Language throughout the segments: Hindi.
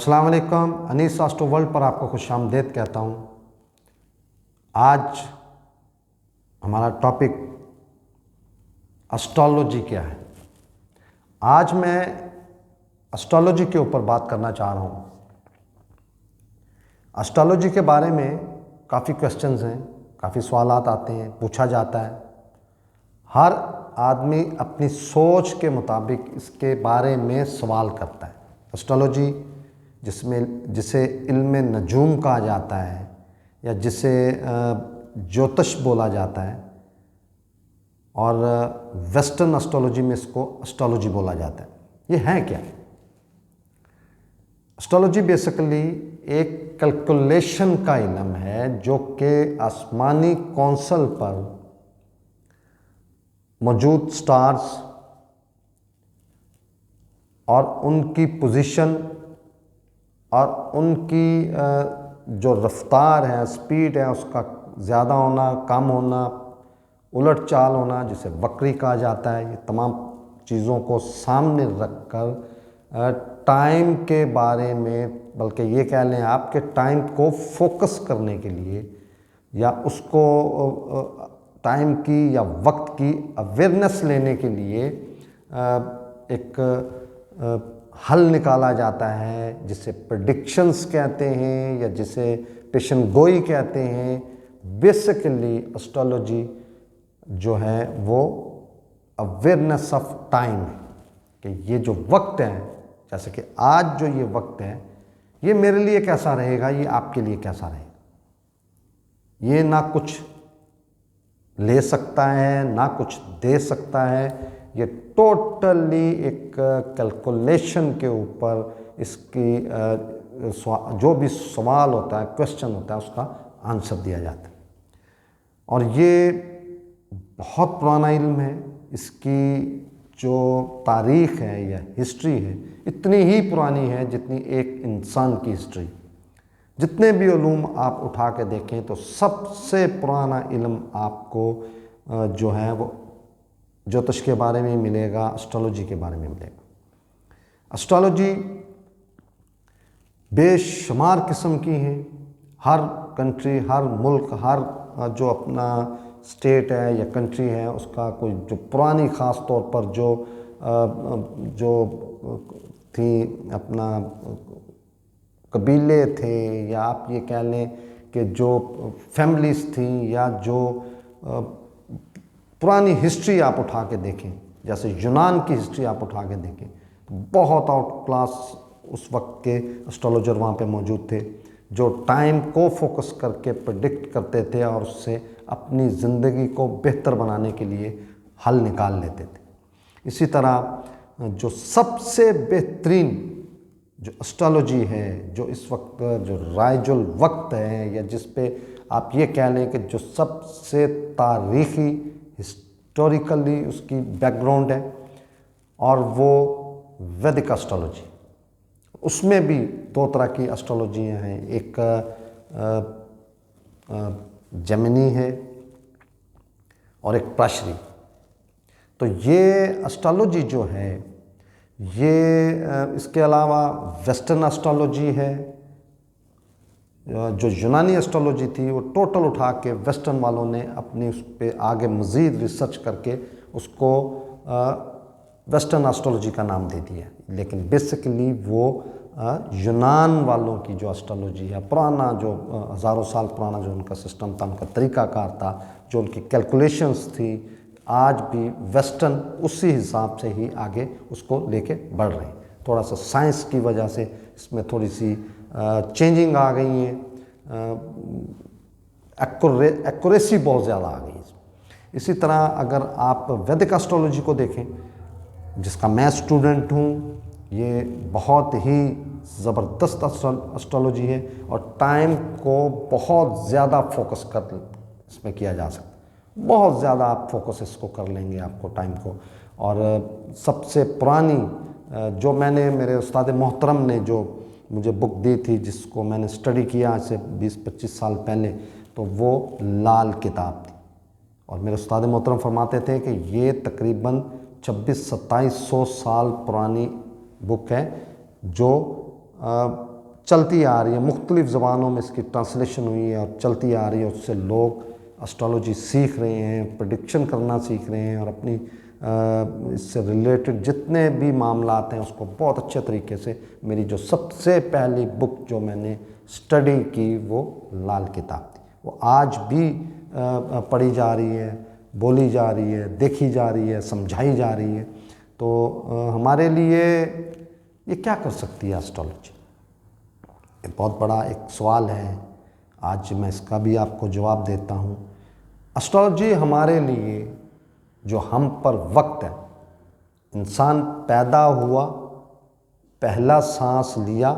अस्सलाम वालेकुम। अनीस एस्ट्रो वर्ल्ड पर आपको खुशामदीद कहता हूँ। आज हमारा टॉपिक एस्ट्रोलॉजी क्या है। आज मैं एस्ट्रोलॉजी के ऊपर बात करना चाह रहा हूँ। एस्ट्रोलॉजी के बारे में काफ़ी क्वेश्चंस हैं, काफ़ी सवालात आते हैं, पूछा जाता है। हर आदमी अपनी सोच के मुताबिक इसके बारे में सवाल करता है। एस्ट्रोलॉजी जिसे इल्म नजूम कहा जाता है या जिसे ज्योतिष बोला जाता है, और वेस्टर्न एस्ट्रोलॉजी में इसको एस्ट्रोलॉजी बोला जाता है। ये है क्या? एस्ट्रोलॉजी बेसिकली एक कैलकुलेशन का इल्म है जो कि आसमानी कौंसल पर मौजूद स्टार्स और उनकी पोजीशन और उनकी जो रफ्तार है, स्पीड है, उसका ज़्यादा होना, कम होना, उलट चाल होना, जिसे वक्री कहा जाता है, ये तमाम चीज़ों को सामने रखकर टाइम के बारे में, बल्कि ये कह लें आपके टाइम को फोकस करने के लिए या उसको टाइम की या वक्त की अवेयरनेस लेने के लिए एक हल निकाला जाता है, जिसे प्रेडिक्शंस कहते हैं या जिसे पेशन गोई कहते हैं। बेसिकली एस्ट्रोलॉजी जो है वो अवेयरनेस ऑफ टाइम है कि ये जो वक्त है, जैसे कि आज जो ये वक्त है, ये मेरे लिए कैसा रहेगा, ये आपके लिए कैसा रहेगा। ये ना कुछ ले सकता है ना कुछ दे सकता है। ये टोटली एक कैलकुलेशन के ऊपर इसकी जो भी सवाल होता है, क्वेश्चन होता है, उसका आंसर दिया जाता है। और ये बहुत पुराना इल्म है। इसकी जो तारीख़ है या हिस्ट्री है, इतनी ही पुरानी है जितनी एक इंसान की हिस्ट्री। जितने भी उलूम आप उठा के देखें तो सबसे पुराना इल्म आपको जो है वो ज्योतिष के बारे में मिलेगा, एस्ट्रोलॉजी के बारे में मिलेगा। एस्ट्रोलॉजी बेशुमार किस्म की हैं। हर कंट्री, हर मुल्क, हर जो अपना स्टेट है या कंट्री है, उसका कोई जो पुरानी ख़ास तौर पर जो थी अपना कबीले थे, या आप ये कह लें कि जो फैमिलीज़ थी, या जो पुरानी हिस्ट्री आप उठा के देखें, जैसे यूनान की हिस्ट्री आप उठा के देखें, बहुत आउट क्लास उस वक्त के एस्ट्रोलॉजर वहाँ पे मौजूद थे जो टाइम को फोकस करके प्रेडिक्ट करते थे और उससे अपनी ज़िंदगी को बेहतर बनाने के लिए हल निकाल लेते थे। इसी तरह जो सबसे बेहतरीन जो एस्ट्रोलॉजी है, जो इस वक्त जो राइजुल वक्त है, या जिस पे आप ये कह लें कि जो सबसे तारीख़ी हिस्टोरिकली उसकी बैकग्राउंड है, और वो वैदिक एस्ट्रोलॉजी। उसमें भी दो तरह की एस्ट्रोलॉजियाँ हैं, एक जेमिनी है और एक प्राशरी। तो ये एस्ट्रोलॉजी जो है, ये इसके अलावा वेस्टर्न एस्ट्रोलॉजी है। जो यूनानी एस्ट्रोलॉजी थी वो टोटल उठा के वेस्टर्न वालों ने अपनी उस पर आगे मज़ीद रिसर्च करके उसको वेस्टर्न एस्ट्रोलॉजी का नाम दे दिया। लेकिन बेसिकली वो यूनान वालों की जो एस्ट्रोलॉजी है, पुराना जो हज़ारों साल पुराना जो उनका सिस्टम था, उनका तरीक़ाकार था, जो उनकी कैलकुलेशंस थी, आज भी वेस्टर्न उसी हिसाब से ही आगे उसको लेके बढ़ रहे हैं। थोड़ा सा साइंस की वजह से इसमें थोड़ी सी चेंजिंग आ गई है, एक्यूरेसी बहुत ज़्यादा आ गई है। इसी तरह अगर आप वैदिक एस्ट्रोलॉजी को देखें, जिसका मैं स्टूडेंट हूँ, ये बहुत ही ज़बरदस्त एस्ट्रोलॉजी है और टाइम को बहुत ज़्यादा फोकस कर इसमें किया जा सकता है। बहुत ज़्यादा आप फोकस इसको कर लेंगे, आपको टाइम को। और सबसे पुरानी जो मैंने, मेरे उस्ताद मोहतरम ने जो मुझे बुक दी थी, जिसको मैंने स्टडी किया आज से 20-25 साल पहले, तो वो लाल किताब थी। और मेरे उस्ताद मोहतरम फरमाते थे कि ये तकरीबन 2600-2700 साल पुरानी बुक है, जो चलती आ रही है, मुख्तलिफ़ ज़बानों में इसकी ट्रांसलेशन हुई है और चलती आ रही है। उससे लोग एस्ट्रोलॉजी सीख रहे हैं, प्रेडिक्शन करना सीख रहे हैं और अपनी इससे रिलेटेड जितने भी मामलात हैं उसको बहुत अच्छे तरीके से, मेरी जो सबसे पहली बुक जो मैंने स्टडी की वो लाल किताब थी, वो आज भी पढ़ी जा रही है, बोली जा रही है, देखी जा रही है, समझाई जा रही है। तो हमारे लिए ये क्या कर सकती है एस्ट्रोलॉजी? ये बहुत बड़ा एक सवाल है। आज मैं इसका भी आपको जवाब देता हूँ। एस्ट्रोलॉजी हमारे लिए जो हम पर वक्त है, इंसान पैदा हुआ, पहला सांस लिया,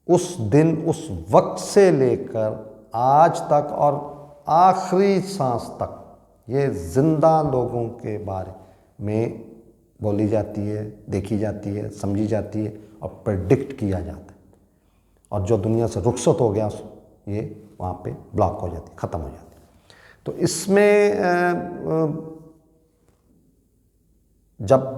उस दिन उस वक्त से लेकर आज तक और आखिरी सांस तक ये ज़िंदा लोगों के बारे में बोली जाती है, देखी जाती है, समझी जाती है और प्रेडिक्ट किया जाता है। और जो दुनिया से रुखसत हो गया ये वहाँ पे ब्लॉक हो जाती है, ख़त्म हो जाती है। तो इसमें जब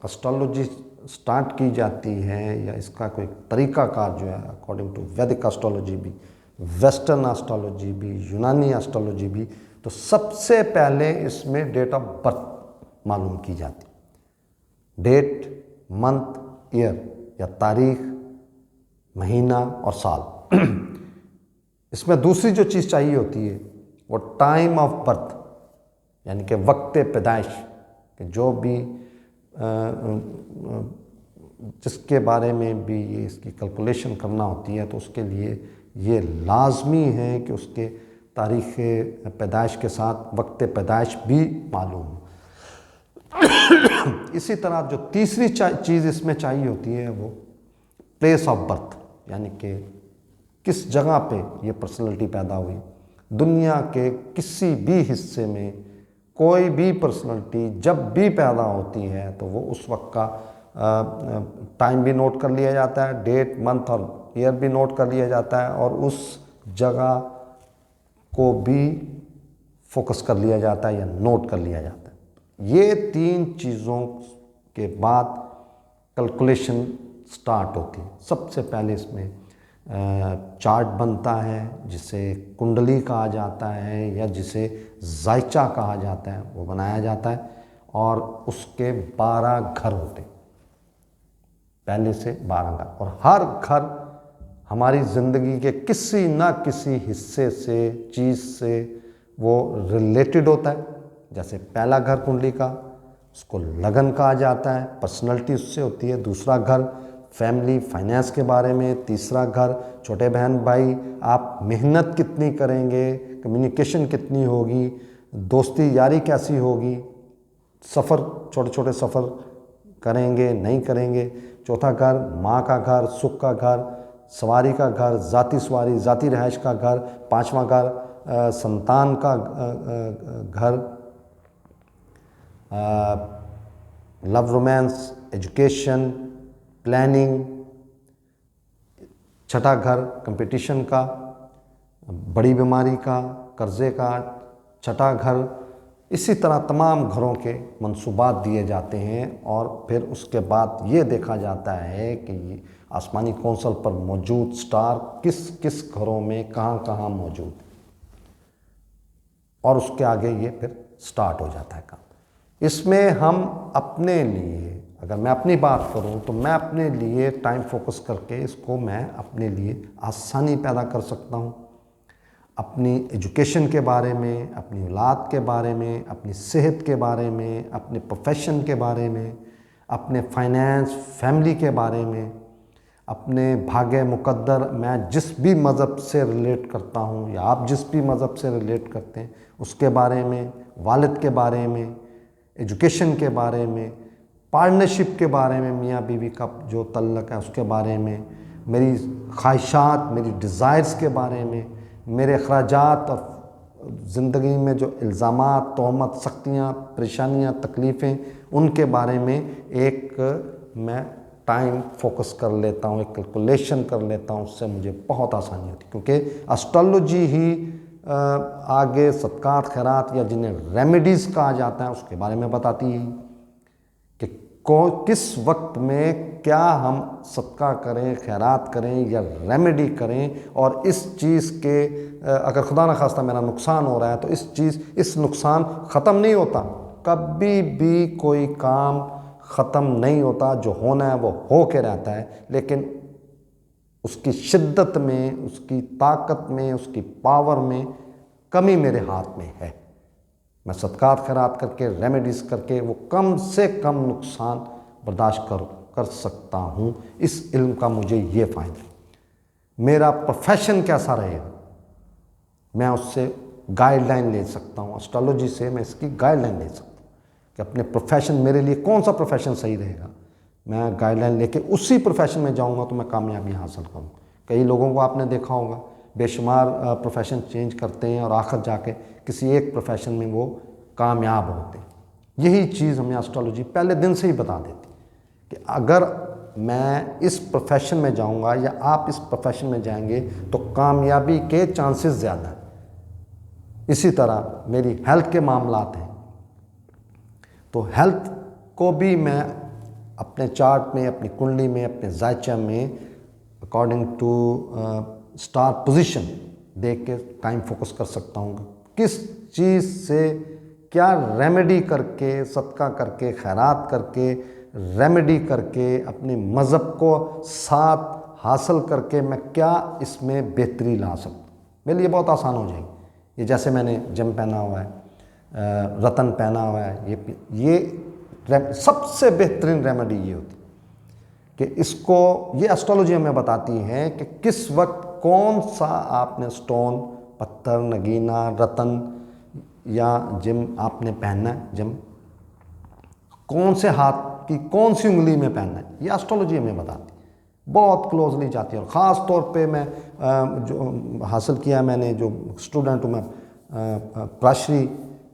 एस्ट्रोलॉजी स्टार्ट की जाती है या इसका कोई तरीक़ाकार जो है, अकॉर्डिंग टू वैदिक एस्ट्रोलॉजी भी, वेस्टर्न एस्ट्रोलॉजी भी, यूनानी एस्ट्रोलॉजी भी, तो सबसे पहले इसमें डेट ऑफ बर्थ मालूम की जाती है। डेट, मंथ, ईयर या तारीख, महीना और साल। इसमें दूसरी जो चीज़ चाहिए होती है वो टाइम ऑफ बर्थ, यानी कि वक्त पैदाइश, कि जो भी जिसके बारे में भी ये इसकी कैलकुलेशन करना होती है, तो उसके लिए ये लाजमी है कि उसके तारीख़ पैदाइश के साथ वक्त पैदाइश भी मालूम हो। इसी तरह जो तीसरी चीज़ इसमें चाहिए होती है वो प्लेस ऑफ बर्थ, यानी कि किस जगह पे ये पर्सनैलिटी पैदा हुई। दुनिया के किसी भी हिस्से में कोई भी पर्सनैलिटी जब भी पैदा होती है तो वो उस वक्त का टाइम भी नोट कर लिया जाता है, डेट, मंथ और ईयर भी नोट कर लिया जाता है और उस जगह को भी फोकस कर लिया जाता है या नोट कर लिया जाता है। ये तीन चीज़ों के बाद कैलकुलेशन स्टार्ट होती है। सबसे पहले इसमें चार्ट बनता है जिसे कुंडली कहा जाता है या जिसे जायचा कहा जाता है, वो बनाया जाता है और उसके 12 घर होते हैं, पहले से 12 घर, और हर घर हमारी ज़िंदगी के किसी ना किसी हिस्से से, चीज़ से वो रिलेटेड होता है। जैसे पहला घर कुंडली का, उसको लगन कहा जाता है, पर्सनैलिटी उससे होती है। दूसरा घर फैमिली, फाइनेंस के बारे में। तीसरा घर छोटे बहन भाई, आप मेहनत कितनी करेंगे, कम्युनिकेशन कितनी होगी, दोस्ती यारी कैसी होगी, सफ़र, छोटे छोटे सफ़र करेंगे नहीं करेंगे। चौथा घर माँ का घर, सुख का घर, सवारी का घर, ज़ाती सवारी, ज़ाती रहायश का घर। पांचवा घर संतान का घर, लव, रोमांस, एजुकेशन, प्लानिंग। छठा घर कंपटीशन का, बड़ी बीमारी का, कर्जे का। छठा घर, इसी तरह तमाम घरों के मंसूबात दिए जाते हैं और फिर उसके बाद ये देखा जाता है कि ये आसमानी कौंसल पर मौजूद स्टार किस किस घरों में कहाँ कहाँ मौजूद है, और उसके आगे ये फिर स्टार्ट हो जाता है काम। इसमें हम अपने लिए, अगर मैं अपनी बात करूं तो मैं अपने लिए टाइम फोकस करके इसको मैं अपने लिए आसानी पैदा कर सकता हूं। अपनी एजुकेशन के बारे में, अपनी औलाद के बारे में, अपनी सेहत के बारे में, अपने प्रोफेशन के बारे में, अपने फाइनेंस, फैमिली के बारे में, अपने भाग्य मुकद्दर, मैं जिस भी मज़हब से रिलेट करता हूँ या आप जिस भी मज़हब से रिलेट करते हैं उसके बारे में, वालिद के बारे में, एजुकेशन के बारे में, पार्टनरशिप के बारे में, मियाँ बीवी का जो तल्लक है उसके बारे में, मेरी ख्वाहिशात, मेरी डिज़ायर्स के बारे में, मेरे अखराजात और ज़िंदगी में जो इल्ज़ामात, तोहमत, सख्तियाँ, परेशानियाँ, तकलीफ़ें, उनके बारे में एक मैं टाइम फोकस कर लेता हूँ, एक कैलकुलेशन कर लेता हूँ। उससे मुझे बहुत आसानी होती है क्योंकि एस्ट्रोलॉजी ही आगे सदक़ात, खैरात या जिन्हें रेमेडीज़ कहा जाता है उसके बारे में बताती है कि किस वक्त में क्या हम सदका करें, खैरात करें या रेमेडी करें, और इस चीज़ के अगर खुदा न खास्ता मेरा नुकसान हो रहा है तो इस नुकसान ख़त्म नहीं होता। कभी भी कोई काम ख़त्म नहीं होता, जो होना है वो हो के रहता है, लेकिन उसकी शिद्दत में, उसकी ताकत में, उसकी पावर में कमी मेरे हाथ में है। मैं सदकात खैरात करके, रेमेडीज़ करके वो कम से कम नुकसान बर्दाश्त कर सकता हूँ। इस इल्म का मुझे ये फ़ायदा है। मेरा प्रोफेशन कैसा रहेगा, मैं उससे गाइडलाइन ले सकता हूँ। एस्ट्रोलॉजी से मैं इसकी गाइडलाइन ले सकता हूँ कि अपने प्रोफेशन, मेरे लिए कौन सा प्रोफेशन सही रहेगा। मैं गाइडलाइन लेके उसी प्रोफेशन में जाऊँगा तो मैं कामयाबी हासिल करूँ। कई लोगों को आपने देखा होगा बेशुमार प्रोफेशन चेंज करते हैं और आखिर जाके किसी एक प्रोफेशन में वो कामयाब होते हैं। यही चीज़ हमें एस्ट्रोलॉजी पहले दिन से ही बता देती कि अगर मैं इस प्रोफेशन में जाऊंगा या आप इस प्रोफेशन में जाएंगे तो कामयाबी के चांसेस ज़्यादा हैं। इसी तरह मेरी हेल्थ के मामलात हैं, तो हेल्थ को भी मैं अपने चार्ट में, अपनी कुंडली में, अपने जायचा में अकॉर्डिंग टू स्टार पोजीशन देख के टाइम फोकस कर सकता हूँ। किस चीज़ से क्या रेमेडी करके, सदका करके, खैरात करके, रेमेडी करके, अपने मज़हब को साथ हासिल करके मैं क्या इसमें बेहतरी ला सकता हूँ। मेरे लिए बहुत आसान हो जाएगी। ये जैसे मैंने जम पहना हुआ है, रतन पहना हुआ है, ये सबसे बेहतरीन रेमेडी ये होती है कि इसको, ये एस्ट्रोलॉजी हमें बताती है कि किस वक्त कौन सा आपने स्टोन, पत्थर, नगीना, रतन या जिम आपने पहनना है। जिम कौन से हाथ की कौन सी उंगली में पहनना है, ये एस्ट्रोलॉजी हमें बताती है, बहुत क्लोजली जाती है। और ख़ास तौर पे मैं जो हासिल किया, मैंने जो स्टूडेंट हूँ, मैं प्राश्री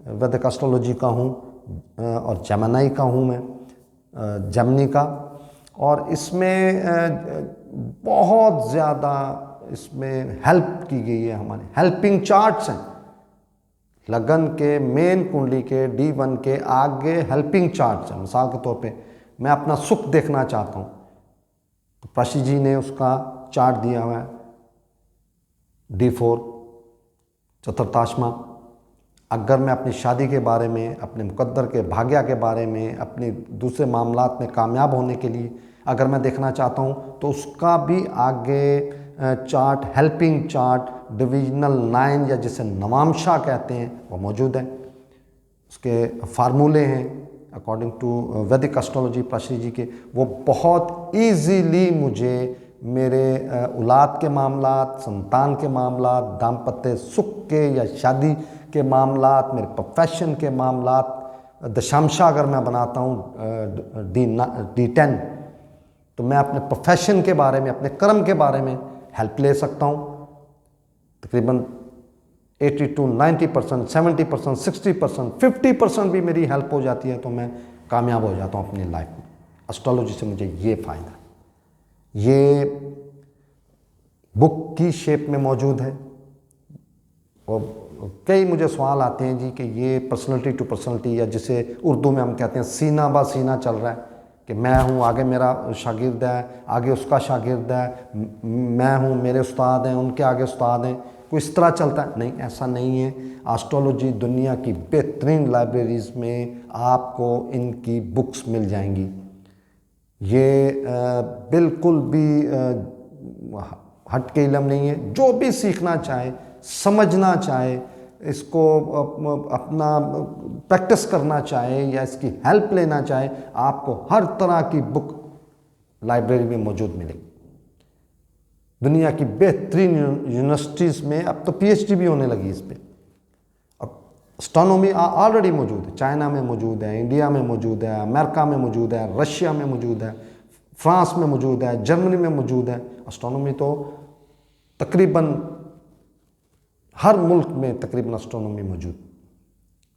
वैदिक एस्ट्रोलॉजी का हूँ और जेमिनी का हूँ, मैं जेमिनी का। और इसमें बहुत ज़्यादा इसमें हेल्प की गई है। हमारे हेल्पिंग चार्ट्स हैं, लगन के, मेन कुंडली के, D1 के आगे हेल्पिंग चार्ट्स हैं। मिसाल के तौर पे मैं अपना सुख देखना चाहता हूँ तो प्राशी जी ने उसका चार्ट दिया हुआ है, D4 चतुर्थाश्मा। अगर मैं अपनी शादी के बारे में, अपने मुकद्दर के भाग्य के बारे में, अपने दूसरे मामलात में कामयाब होने के लिए अगर मैं देखना चाहता हूँ तो उसका भी आगे चार्ट, हेल्पिंग चार्ट, डिविजनल 9 या जिसे नवामशा कहते हैं, वो मौजूद है। उसके फार्मूले हैं अकॉर्डिंग टू वैदिक एस्ट्रोलॉजी प्राशी जी के। वो बहुत ईजीली मुझे मेरे औलाद के मामलात, संतान के मामलात, दाम्पत्य सुख के या शादी के मामलात, मेरे प्रोफेशन के मामलात, दशांशा अगर मैं बनाता हूँ D10 तो मैं अपने प्रोफेशन के बारे में, अपने कर्म के बारे में हेल्प ले सकता हूँ। तकरीबन 80 to 90%, 70%, 60%, 50% भी मेरी हेल्प हो जाती है तो मैं कामयाब हो जाता हूँ अपनी लाइफ में। एस्ट्रोलॉजी से मुझे ये फ़ायदा है। ये बुक की शेप में मौजूद है और कई मुझे सवाल आते हैं जी कि ये पर्सनैलिटी टू पर्सनैलिटी, या जिसे उर्दू में हम कहते हैं सीना बा सीना चल रहा है कि मैं हूँ, आगे मेरा शागिर्द है, आगे उसका शागिर्द है, मैं हूँ, मेरे उस्ताद हैं, उनके आगे उस्ताद हैं, कोई इस तरह चलता है। नहीं, ऐसा नहीं है। एस्ट्रोलॉजी दुनिया की बेहतरीन लाइब्रेरीज़ में आपको इनकी बुक्स मिल जाएंगी। ये बिल्कुल भी हट के इल्म नहीं है। जो भी सीखना चाहे, समझना चाहे, इसको अपना प्रैक्टिस करना चाहे या इसकी हेल्प लेना चाहे, आपको हर तरह की बुक लाइब्रेरी में मौजूद मिलेगी। दुनिया की बेहतरीन यूनिवर्सिटीज़ में अब तो PhD भी होने लगी इस पर। अब एस्ट्रोनॉमी ऑलरेडी मौजूद है, चाइना में मौजूद है, इंडिया में मौजूद है, अमेरिका में मौजूद है, रशिया में मौजूद है, फ्रांस में मौजूद है, जर्मनी में मौजूद है। एस्ट्रोनॉमी तो तकरीबन हर मुल्क में तकरीबन एस्ट्रोनॉमी मौजूद।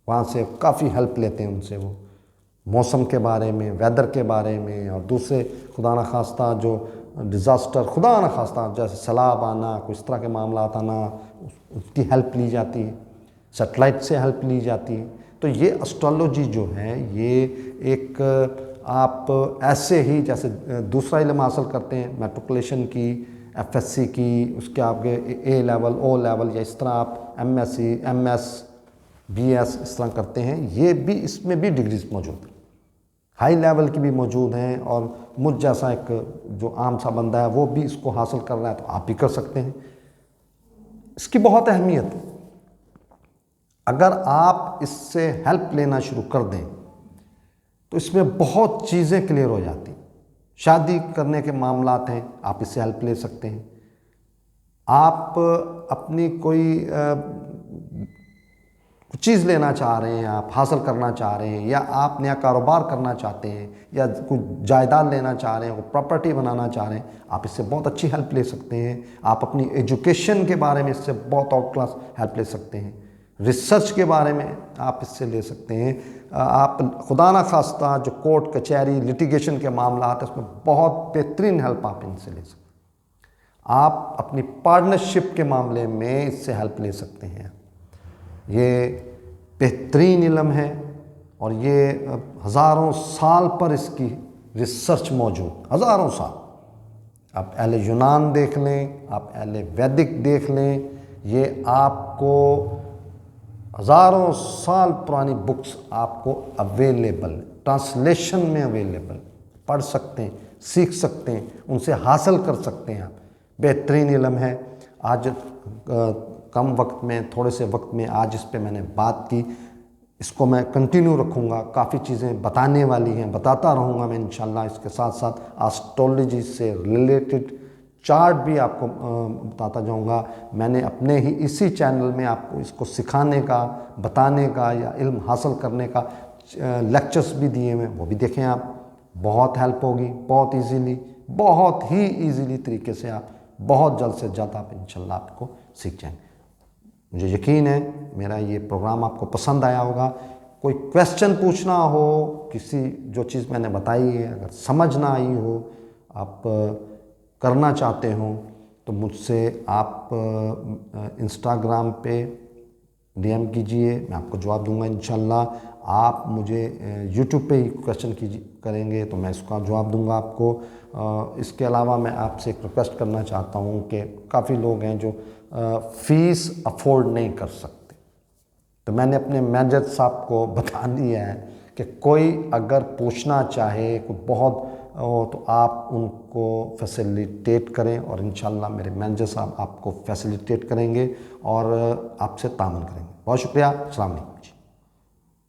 वहाँ से काफ़ी हेल्प लेते हैं उनसे, वो मौसम के बारे में, वेदर के बारे में, और दूसरे खुदा न खास्ता जो डिज़ास्टर, खुदा न खास्ता जैसे सैलाब आना, कोई इस तरह के मामला आना, उसकी हेल्प ली जाती है। सैटेलाइट से हेल्प ली जाती है। तो ये एस्ट्रोलॉजी जो है ये एक आप ऐसे ही जैसे दूसरा इल्म हासिल करते हैं, मैट्रिकुलेशन की, एफएससी की, उसके आगे ए लेवल, ओ लेवल, या इस तरह आप एमएससी, एमएस, बीएस इस तरह करते हैं, ये भी इसमें भी डिग्रीज मौजूद हैं, हाई लेवल की भी मौजूद हैं। और मुझ जैसा एक जो आम सा बंदा है वो भी इसको हासिल कर रहा है तो आप भी कर सकते हैं। इसकी बहुत अहमियत है। अगर आप इससे हेल्प लेना शुरू कर दें तो इसमें बहुत चीज़ें क्लियर हो जाती हैं। शादी करने के मामलात हैं, आप इससे हेल्प ले सकते हैं। आप अपनी कोई चीज़ लेना चाह रहे हैं, आप हासिल करना चाह रहे हैं, या आप नया कारोबार करना चाहते हैं, या कुछ जायदाद लेना चाह रहे हैं, कोई प्रॉपर्टी बनाना चाह रहे हैं, आप इससे बहुत अच्छी हेल्प ले सकते हैं। आप अपनी एजुकेशन के बारे में इससे बहुत आउट क्लास हेल्प ले सकते हैं। रिसर्च के बारे में आप इससे ले सकते हैं। आप खुदा ना खास्ता जो कोर्ट कचहरी लिटिगेशन के मामला है उसमें बहुत बेहतरीन हेल्प आप इनसे ले सकते हैं। आप अपनी पार्टनरशिप के मामले में इससे हेल्प ले सकते हैं। ये बेहतरीन इल्म है और ये हज़ारों साल पर इसकी रिसर्च मौजूद, हज़ारों साल। आप अहले यूनान देख लें, आप अहले वैदिक देख लें, ये आपको हज़ारों साल पुरानी बुक्स आपको अवेलेबल, ट्रांसलेशन में अवेलेबल, पढ़ सकते हैं, सीख सकते हैं, उनसे हासिल कर सकते हैं आप। बेहतरीन इल्म है। आज कम वक्त में, थोड़े से वक्त में आज इस पे मैंने बात की, इसको मैं कंटिन्यू रखूँगा। काफ़ी चीज़ें बताने वाली हैं, बताता रहूँगा मैं इंशाल्लाह। इसके साथ साथ एस्ट्रोलॉजी से रिलेटेड चार्ट भी आपको बताता जाऊँगा। मैंने अपने ही इसी चैनल में आपको इसको सिखाने का, बताने का या इल्म हासिल करने का लेक्चर्स भी दिए हुए हैं, वो भी देखें आप। बहुत हेल्प होगी, बहुत इजीली, बहुत ही इजीली तरीके से आप बहुत जल्द से जल्द आप इंशाल्लाह आपको सीख जाएंगे। मुझे यकीन है मेरा ये प्रोग्राम आपको पसंद आया होगा। कोई क्वेश्चन पूछना हो, किसी जो चीज़ मैंने बताई है अगर समझ ना आई हो, आप करना चाहते हो, तो मुझसे आप इंस्टाग्राम पे डीएम कीजिए, मैं आपको जवाब दूंगा इंशाल्लाह। आप मुझे यूट्यूब पे ही क्वेश्चन करेंगे तो मैं इसका जवाब दूंगा आपको। इसके अलावा मैं आपसे एक रिक्वेस्ट करना चाहता हूँ कि काफ़ी लोग हैं जो फ़ीस अफोर्ड नहीं कर सकते, तो मैंने अपने मैनेजर साहब को बता दिया है कि कोई अगर पूछना चाहे कोई बहुत तो आप उनको फैसिलिटेट करें, और इंशाल्लाह मेरे मैनेजर साहब आपको फैसिलिटेट करेंगे और आपसे तामन करेंगे। बहुत शुक्रिया। अस्सलाम वालेकुम।